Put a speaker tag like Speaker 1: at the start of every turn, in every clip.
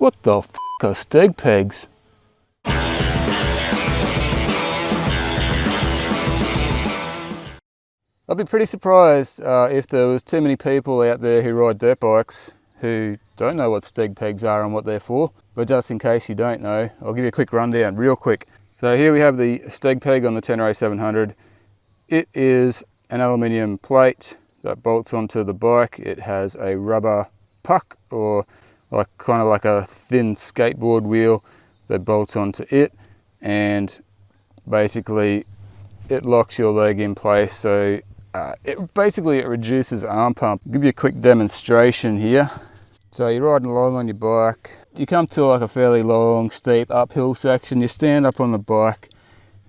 Speaker 1: What the f*** are Steg pegs? I'd be pretty surprised if there was too many people out there who ride dirt bikes who don't know what Steg pegs are and what they're for. But just in case you don't know, I'll give you a quick rundown real quick. So here we have the Steg peg on the Tenere 700. It is an aluminium plate that bolts onto the bike. It has a rubber puck, or kind of like a thin skateboard wheel that bolts onto it, and basically it locks your leg in place. So it reduces arm pump. I'll give you a quick demonstration here. So you're riding along on your bike, you come to like a fairly long, steep uphill section, you stand up on the bike,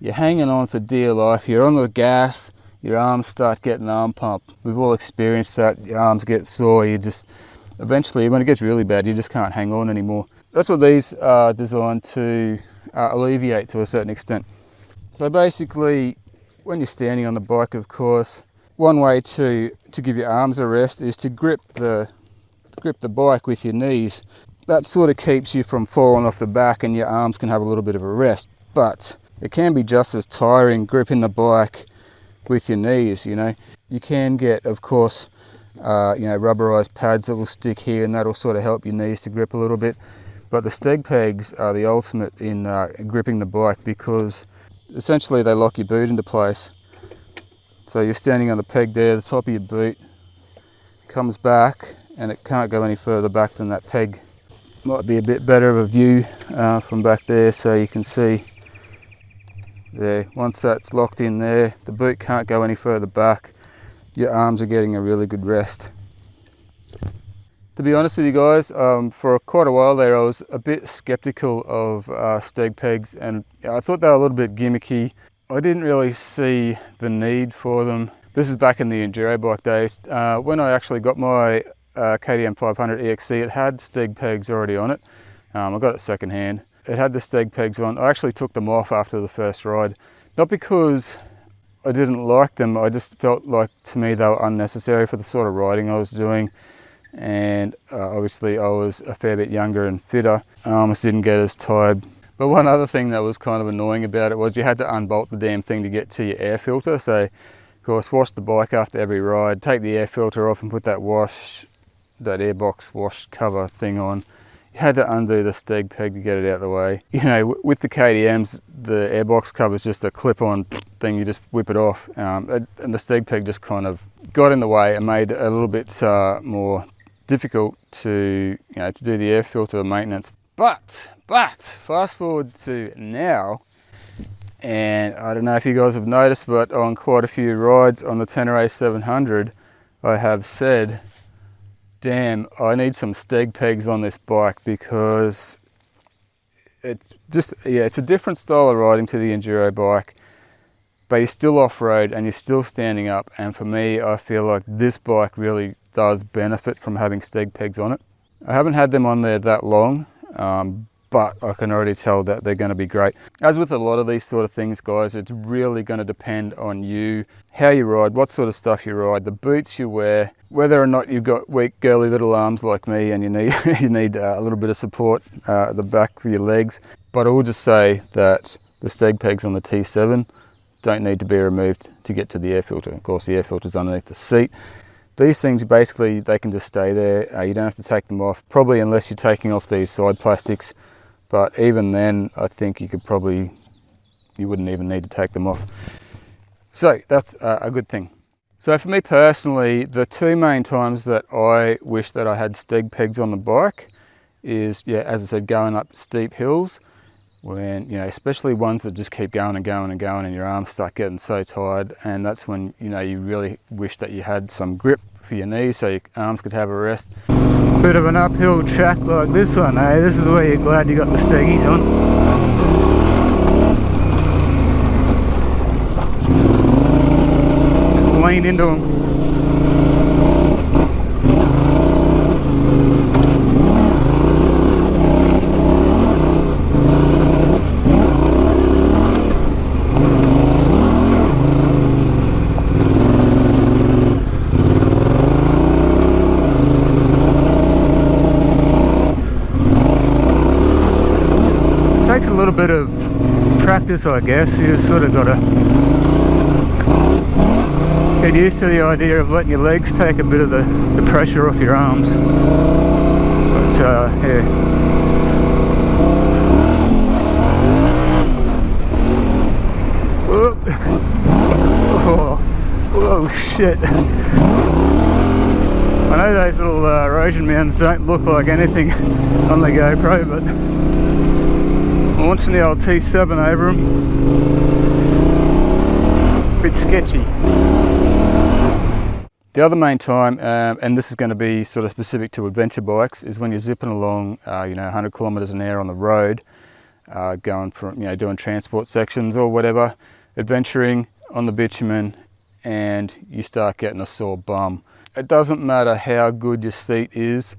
Speaker 1: you're hanging on for dear life, you're on the gas, your arms start getting arm pump. We've all experienced that. Your arms get sore, you just, eventually when it gets really bad, you just can't hang on anymore. That's what these are designed to alleviate to a certain extent. So basically, when you're standing on the bike, of course, one way to give your arms a rest is to grip the bike with your knees. That sort of keeps you from falling off the back, and your arms can have a little bit of a rest. But it can be just as tiring gripping the bike with your knees. You know, you can get, of course, rubberized pads that will stick here, and that'll sort of help your knees to grip a little bit. But the Steg pegs are the ultimate in gripping the bike, because essentially they lock your boot into place. So you're standing on the peg there, the top of your boot comes back, and it can't go any further back than that peg. Might be a bit better of a view from back there, so you can see there. Once that's locked in there, the boot can't go any further back. Your arms are getting a really good rest. To be honest with you guys, for quite a while there I was a bit skeptical of Steg pegs, and I thought they were a little bit gimmicky. I didn't really see the need for them. This is back in the enduro bike days. When I actually got my KTM 500 EXC, it had Steg pegs already on it. I got it second hand. It had the Steg pegs on. I actually took them off after the first ride. Not because I didn't like them, I just felt like, to me, they were unnecessary for the sort of riding I was doing. And obviously I was a fair bit younger and fitter. I just didn't get as tired. But one other thing that was kind of annoying about it was you had to unbolt the damn thing to get to your air filter. So, of course, wash the bike after every ride, take the air filter off and put that airbox wash cover thing on. You had to undo the Steg peg to get it out of the way. You know, with the KTMs, the airbox cover is just a clip-on thing, you just whip it off. And the Steg peg just kind of got in the way and made it a little bit more difficult to do the air filter maintenance. But fast forward to now, and I don't know if you guys have noticed, but on quite a few rides on the Tenere 700, I have said, damn, I need some Steg pegs on this bike, because it's just, it's a different style of riding to the enduro bike, but you're still off-road and you're still standing up. And for me, I feel like this bike really does benefit from having Steg pegs on it. I haven't had them on there that long, but I can already tell that they're going to be great. As with a lot of these sort of things, guys, it's really going to depend on you, how you ride, what sort of stuff you ride, the boots you wear, whether or not you've got weak, girly little arms like me and you need a little bit of support at the back for your legs. But I will just say that the Steg pegs on the T7 don't need to be removed to get to the air filter. Of course, the air filter's underneath the seat. These things, basically, they can just stay there. You don't have to take them off, probably unless you're taking off these side plastics. But even then, I think you wouldn't even need to take them off. So that's a good thing. So for me personally, the two main times that I wish that I had Steg pegs on the bike is, as I said, going up steep hills, when, especially ones that just keep going and going and going, and your arms start getting so tired. And that's when, you really wish that you had some grip for your knees so your arms could have a rest. Bit of an uphill track like this one, eh? This is where you're glad you got the Steggies on. Just lean into them. little bit of practice, I guess. You sort of got to get used to the idea of letting your legs take a bit of the pressure off your arms. But yeah. Whoop. Oh, whoa, shit. I know those little erosion mounds don't look like anything on the GoPro, but launching the old T7 over them, a bit sketchy. The other main time, and this is going to be sort of specific to adventure bikes, is when you're zipping along, 100 kilometers an hour on the road, going from, doing transport sections or whatever, adventuring on the bitumen, and you start getting a sore bum. It doesn't matter how good your seat is,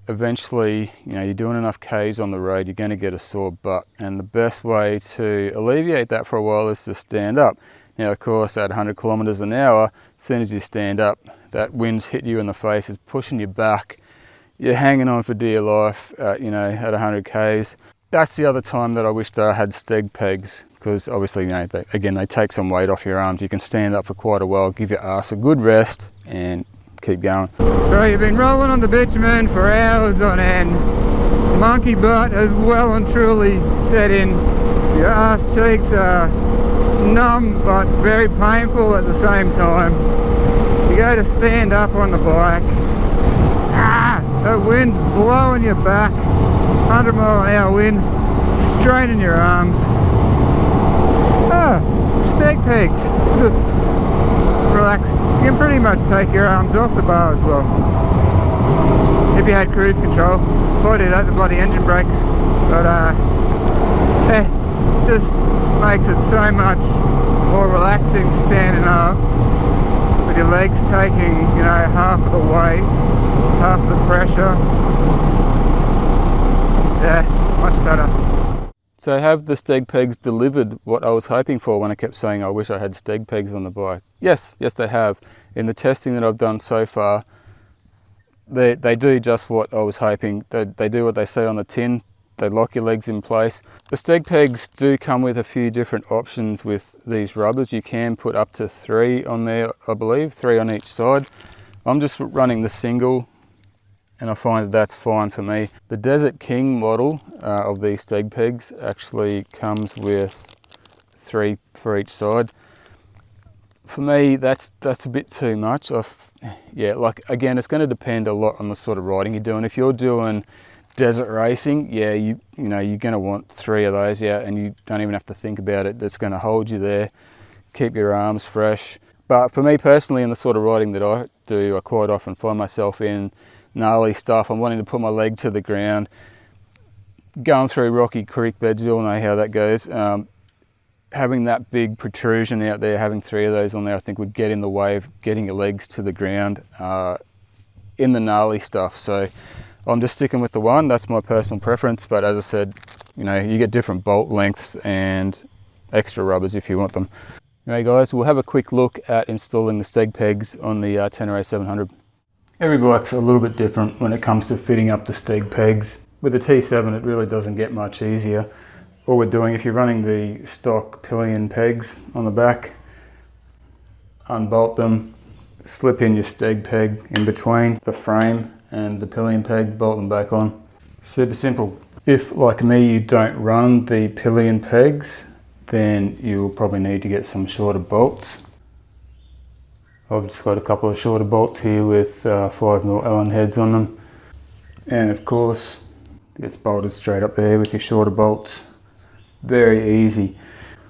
Speaker 1: eventually, you're doing enough Ks on the road, you're going to get a sore butt. And the best way to alleviate that for a while is to stand up. Now, of course, at 100 kilometers an hour, as soon as you stand up, that wind's hit you in the face, it's pushing you back. You're hanging on for dear life, at 100 Ks. That's the other time that I wish that I had Steg pegs, because obviously, they take some weight off your arms. You can stand up for quite a while, give your ass a good rest, and keep going. So you've been rolling on the bitumen for hours on end. Monkey butt has well and truly set in. Your ass cheeks are numb but very painful at the same time. You go to stand up on the bike. The wind's blowing your back. 100 mile an hour wind, straining your arms. Steg pegs. Just relax. You can pretty much take your arms off the bar as well. If you had cruise control, before I do that, the bloody engine brakes. But just makes it so much more relaxing standing up with your legs taking, half of the weight, half of the pressure. Yeah, much better. So have the Steg pegs delivered what I was hoping for when I kept saying I wish I had Steg pegs on the bike? Yes, they have. In the testing that I've done so far, they do just what I was hoping. They do what they say on the tin. They lock your legs in place. The Steg pegs do come with a few different options with these rubbers. You can put up to 3 on there, I believe, 3 on each side. I'm just running the single, and I find that that's fine for me. The Desert King model of these Steg pegs actually comes with 3 for each side. For me, that's a bit too much. Again, it's going to depend a lot on the sort of riding you're doing. If you're doing desert racing, you're going to want 3 of those out, and you don't even have to think about it. That's going to hold you there, keep your arms fresh. But for me personally, in the sort of riding that I do, I quite often find myself in gnarly stuff. I'm wanting to put my leg to the ground, going through rocky creek beds. You all know how that goes. Having that big protrusion out there, having 3 of those on there, I think would get in the way of getting your legs to the ground in the gnarly stuff. So I'm just sticking with the one. That's my personal preference. But as I said, you get different bolt lengths and extra rubbers if you want them. Anyway guys, we'll have a quick look at installing the Steg pegs on the Tenere 700. Every bike's a little bit different when it comes to fitting up the Steg pegs. With the T7 it really doesn't get much easier. All we're doing, if you're running the stock pillion pegs on the back, unbolt them, slip in your Steg peg in between the frame and the pillion peg, bolt them back on. Super simple. If, like me, you don't run the pillion pegs, then you'll probably need to get some shorter bolts. I've just got a couple of shorter bolts here with 5mm Allen heads on them. And of course, it gets bolted straight up there with your shorter bolts. Very easy.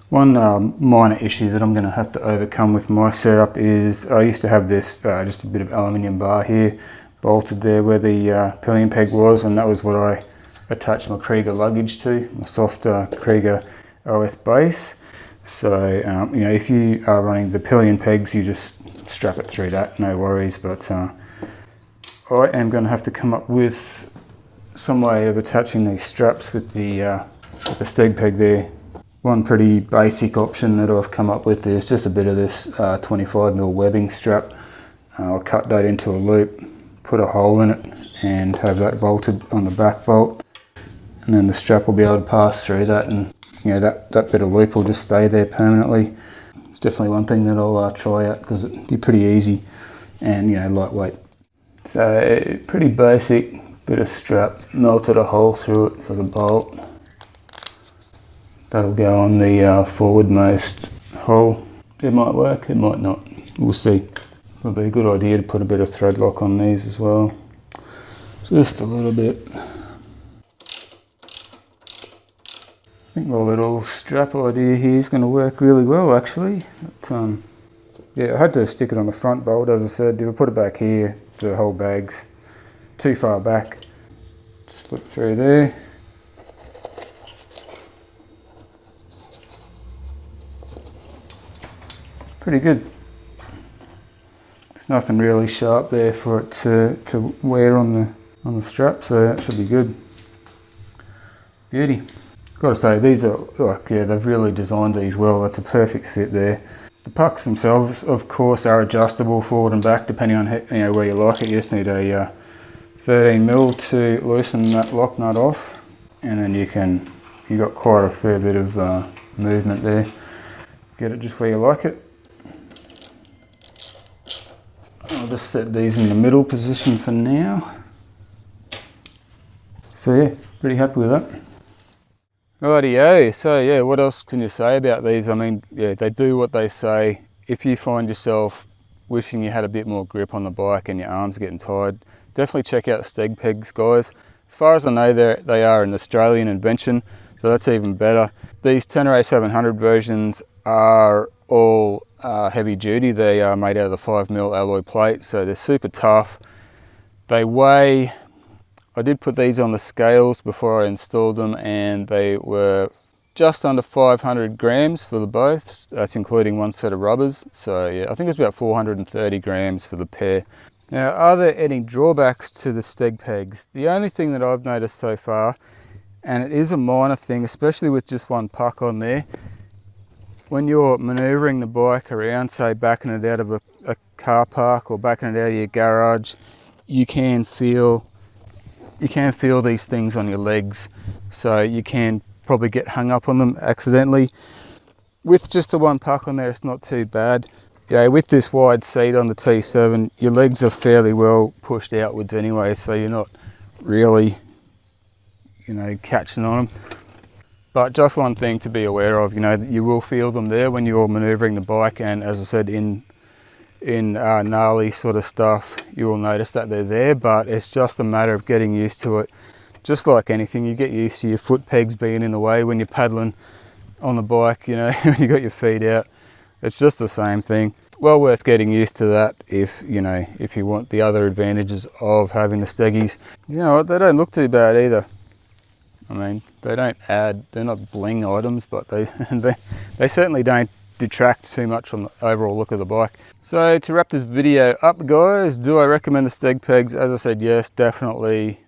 Speaker 1: One minor issue that I'm going to have to overcome with my setup is I used to have this just a bit of aluminium bar here bolted there where the pillion peg was, and that was what I attached my Krieger luggage to, my soft Krieger OS base. So if you are running the pillion pegs, you just strap it through that, no worries. But I am going to have to come up with some way of attaching these straps with the Steg peg there. One pretty basic option that I've come up with is just a bit of this 25mm webbing strap. I'll cut that into a loop, put a hole in it, and have that bolted on the back bolt. and then the strap will be able to pass through that, and you know, that bit of loop will just stay there permanently. It's definitely one thing that I'll try out because it'd be pretty easy and, you know, lightweight. So pretty basic bit of strap, melted a hole through it for the bolt. That'll go on the forwardmost hole. It might work, it might not, we'll see. It'll be a good idea to put a bit of thread lock on these as well. Just a little bit. I think my little strap idea here is going to work really well actually. But, yeah, I had to stick it on the front bolt, as I said. If I put it back here, the whole bag's too far back. Slip through there. Pretty good. There's nothing really sharp there for it to wear on the strap, so that should be good. Beauty. Got to say, these are, like, yeah, they've really designed these well. That's a perfect fit there. The pucks themselves, of course, are adjustable forward and back depending on, you know, where you like it. You just need a 13mm to loosen that lock nut off, and then you got quite a fair bit of movement there. Get it just where you like it. I'll just set these in the middle position for now. So yeah, pretty happy with that. Rightio, so yeah, what else can you say about these? I mean, yeah, they do what they say. If you find yourself wishing you had a bit more grip on the bike and your arms getting tired, definitely check out Steg Pegz, guys. As far as I know, they are an Australian invention, so that's even better. These Tenere 700 versions are all heavy duty. They are made out of the 5mm alloy plate, so they're super tough. They weigh, I did put these on the scales before I installed them, and they were just under 500 grams for the both. That's including one set of rubbers. So yeah, I think it's about 430 grams for the pair. Now, are there any drawbacks to the Steg Pegz? The only thing that I've noticed so far, and it is a minor thing, especially with just one puck on there, when you're maneuvering the bike around, say backing it out of a car park or backing it out of your garage, you can feel these things on your legs, so you can probably get hung up on them accidentally. With just the one puck on there, it's not too bad. Yeah, with this wide seat on the T7, your legs are fairly well pushed outwards anyway, so you're not really, you know, catching on them. But just one thing to be aware of, you know, you will feel them there when you're maneuvering the bike, and as I said, in gnarly sort of stuff, you will notice that they're there, but it's just a matter of getting used to it. Just like anything, you get used to your foot pegs being in the way when you're paddling on the bike, you know, when you got your feet out. It's just the same thing. Well worth getting used to that if, you know, if you want the other advantages of having the Steggies. You know what, they don't look too bad either. I mean, they don't add, they're not bling items, but they certainly don't detract too much from the overall look of the bike. So to wrap this video up, guys, do I recommend the Steg Pegz? As I said, yes, definitely.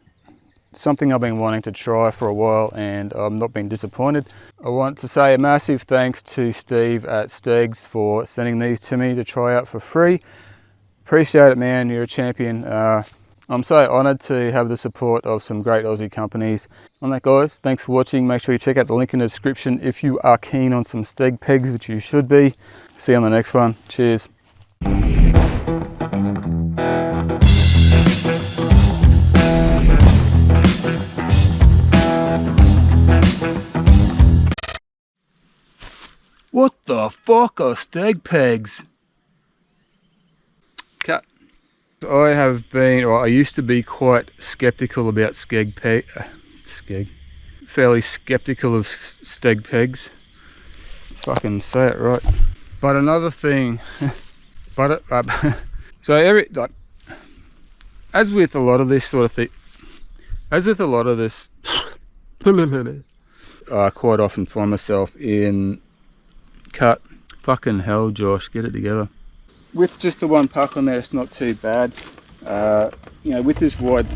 Speaker 1: Something I've been wanting to try for a while, and I've not been disappointed. I want to say a massive thanks to Steve at Steg's for sending these to me to try out for free. Appreciate it, man, you're a champion. I'm so honoured to have the support of some great Aussie companies. On that, guys, thanks for watching. Make sure you check out the link in the description if you are keen on some Steg Pegz, which you should be. See you on the next one. Cheers. What the fuck are Steg Pegz? Cut. I have been, or I used to be quite skeptical about fairly skeptical of Steg Pegz. Fucking say it right. But another thing, so as with a lot of this sort of thing, I quite often find myself in cut. Fucking hell, Josh, get it together. With just the one puck on there, it's not too bad. You know, with this wide